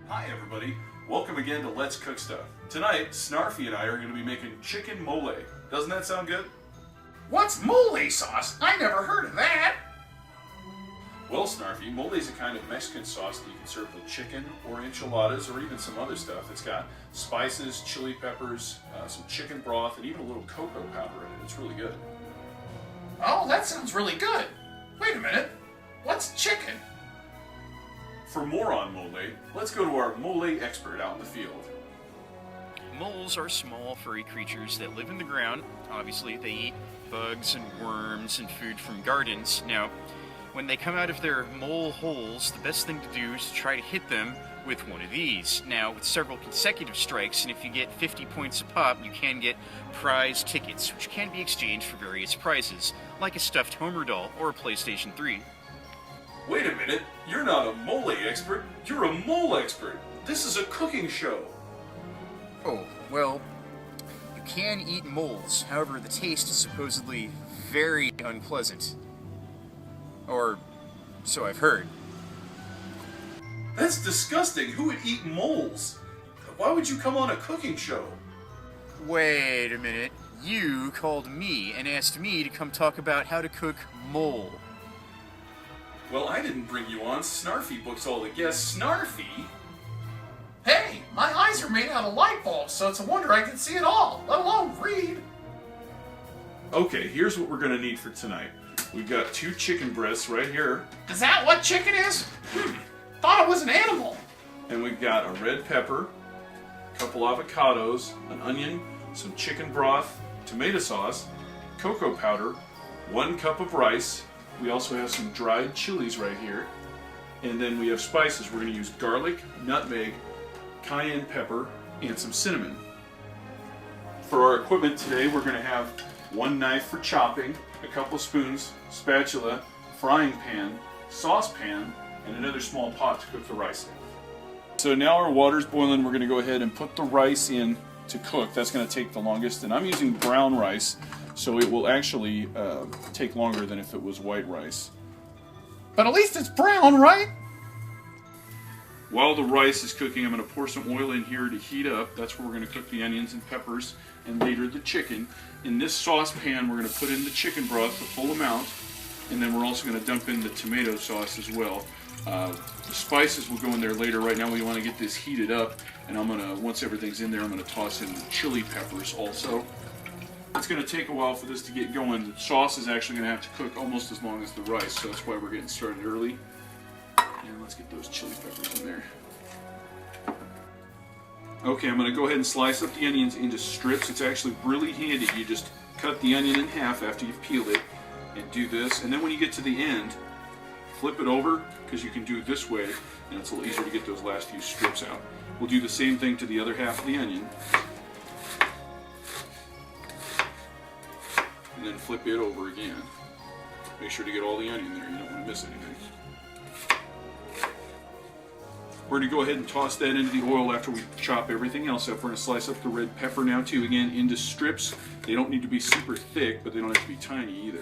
Hi everybody, welcome again to Let's Cook Stuff. Tonight, Snarfy and I are going to be making chicken mole. Doesn't that sound good? What's mole sauce? I never heard of that. Well, Snarfy, mole is a kind of Mexican sauce that you can serve with chicken or enchiladas or even some other stuff. It's got spices, chili peppers, some chicken broth, and even a little cocoa powder in it. It's really good. Oh, that sounds really good. Wait a minute. What's chicken? For more on mole, let's go to our mole expert out in the field. Moles are small, furry creatures that live in the ground. Obviously, they eat bugs and worms and food from gardens. Now, when they come out of their mole holes, the best thing to do is to try to hit them with one of these. Now, with several consecutive strikes, and if you get 50 points a pop, you can get prize tickets, which can be exchanged for various prizes, like a stuffed Homer doll or a PlayStation 3. Wait a minute, you're not a mole expert, you're a mole expert. This is a cooking show. Oh, well, you can eat moles. However, the taste is supposedly very unpleasant. Or so I've heard. That's disgusting. Who would eat moles? Why would you come on a cooking show? Wait a minute. You called me and asked me to come talk about how to cook mole. Well, I didn't bring you on. Snarfy books all the guests. Snarfy? Hey, my eyes are made out of light bulbs, so it's a wonder I can see it all, let alone read. Okay, here's what we're going to need for tonight. We've got 2 chicken breasts right here. Is that what chicken is? Thought it was an animal. And we've got a red pepper, a couple avocados, an onion, some chicken broth, tomato sauce, cocoa powder, 1 cup of rice. We also have some dried chilies right here. And then we have spices. We're going to use garlic, nutmeg, cayenne pepper, and some cinnamon. For our equipment today, we're going to have 1 knife for chopping, a couple spoons, spatula, frying pan, saucepan, and another small pot to cook the rice in. So now our water's boiling. We're going to go ahead and put the rice in to cook. That's going to take the longest. And I'm using brown rice, so it will actually take longer than if it was white rice. But at least it's brown, right? While the rice is cooking, I'm going to pour some oil in here to heat up. That's where we're going to cook the onions and peppers, and later the chicken. In this saucepan, we're going to put in the chicken broth, the full amount, and then we're also going to dump in the tomato sauce as well. The spices will go in there later. Right now we want to get this heated up, and I'm going to, once everything's in there, I'm going to toss in the chili peppers also. It's going to take a while for this to get going. The sauce is actually going to have to cook almost as long as the rice, so that's why we're getting started early. And let's get those chili peppers in there. Okay, I'm going to go ahead and slice up the onions into strips. It's actually really handy. You just cut the onion in half after you've peeled it and do this. And then when you get to the end, flip it over, because you can do it this way, and it's a little easier to get those last few strips out. We'll do the same thing to the other half of the onion. And then flip it over again. Make sure to get all the onion there. You don't want to miss anything. We're going to go ahead and toss that into the oil after we chop everything else up. We're going to slice up the red pepper now too, again into strips. They don't need to be super thick, but they don't have to be tiny either.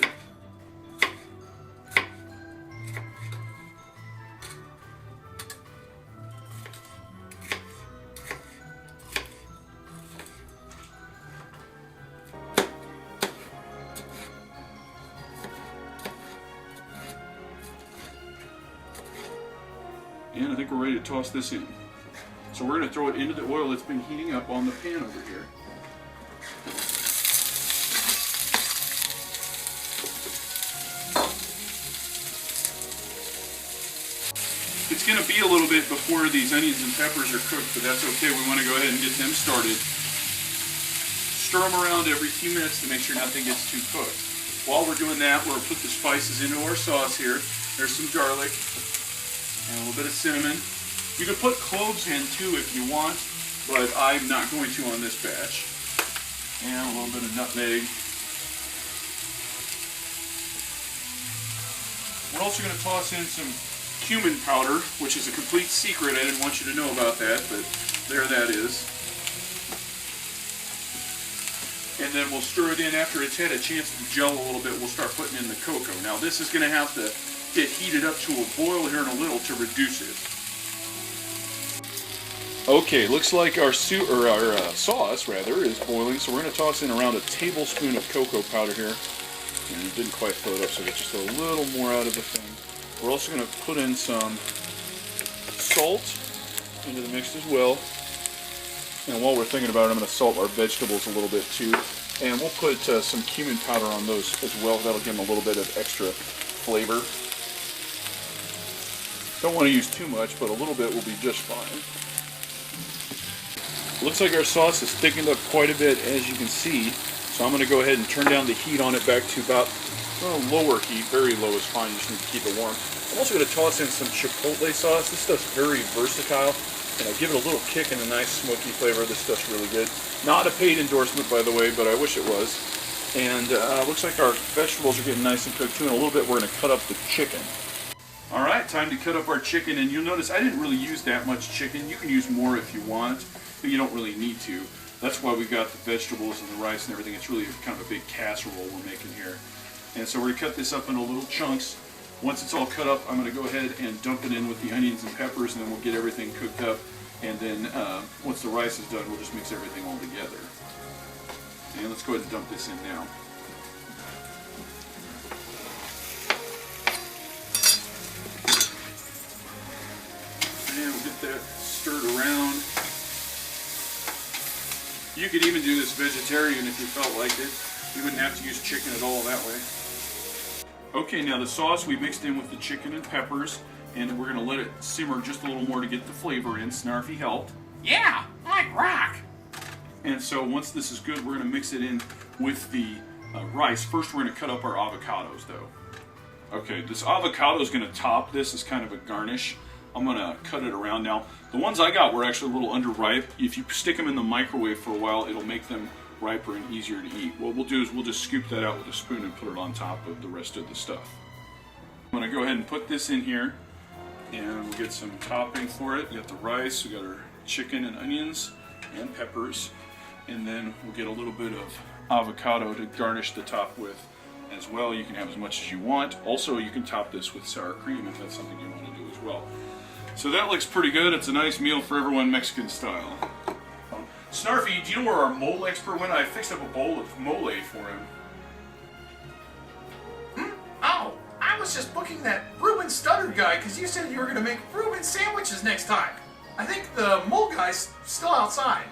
And I think we're ready to toss this in. So we're going to throw it into the oil that's been heating up on the pan over here. It's going to be a little bit before these onions and peppers are cooked, but that's okay. We want to go ahead and get them started. Stir them around every few minutes to make sure nothing gets too cooked. While we're doing that, we'll put the spices into our sauce here. There's some garlic and a little bit of cinnamon. You can put cloves in too if you want, but I'm not going to on this batch. And a little bit of nutmeg. We're also going to toss in some cumin powder, which is a complete secret. I didn't want you to know about that, but there that is. And then we'll stir it in after it's had a chance to gel a little bit. We'll start putting in the cocoa. Now this is going to have to get heated up to a boil here in a little to reduce it. Okay, looks like our sauce rather is boiling, so we're going to toss in around a tablespoon of cocoa powder here. And it didn't quite fill it up, so get just a little more out of the thing. We're also going to put in some salt into the mix as well. And while we're thinking about it, I'm going to salt our vegetables a little bit too. And we'll put some cumin powder on those as well. That'll give them a little bit of extra flavor. Don't want to use too much, but a little bit will be just fine. Looks like our sauce has thickened up quite a bit, as you can see. So I'm going to go ahead and turn down the heat on it back to about lower heat. Very low is fine. You just need to keep it warm. I'm also going to toss in some chipotle sauce. This stuff's very versatile, and I give it a little kick and a nice smoky flavor. This stuff's really good. Not a paid endorsement, by the way, but I wish it was. And looks like our vegetables are getting nice and cooked too. In a little bit, we're going to cut up the chicken. All right, time to cut up our chicken, and you'll notice I didn't really use that much chicken. You can use more if you want, but you don't really need to. That's why we've got the vegetables and the rice and everything. It's really kind of a big casserole we're making here. And so we're going to cut this up into little chunks. Once it's all cut up, I'm going to go ahead and dump it in with the onions and peppers, and then we'll get everything cooked up. And then once the rice is done, we'll just mix everything all together. And let's go ahead and dump this in now. And we'll get that stirred around. You could even do this vegetarian if you felt like it. You wouldn't have to use chicken at all that way. Okay, now the sauce we mixed in with the chicken and peppers, and we're going to let it simmer just a little more to get the flavor in. Snarfy helped. Yeah, like rock. And so once this is good, we're going to mix it in with the rice. First, we're going to cut up our avocados, though. Okay, this avocado is going to top this as kind of a garnish. I'm going to cut it around now. The ones I got were actually a little underripe. If you stick them in the microwave for a while, it'll make them riper and easier to eat. What we'll do is we'll just scoop that out with a spoon and put it on top of the rest of the stuff. I'm going to go ahead and put this in here, and we'll get some topping for it. We got the rice, we got our chicken and onions and peppers, and then we'll get a little bit of avocado to garnish the top with as well. You can have as much as you want. Also, you can top this with sour cream if that's something you want to do as well. So that looks pretty good. It's a nice meal for everyone Mexican style. Snarfy, do you know where our mole expert went? I fixed up a bowl of mole for him. Oh, I was just booking that Reuben Studdard guy because you said you were going to make Reuben sandwiches next time. I think the mole guy's still outside.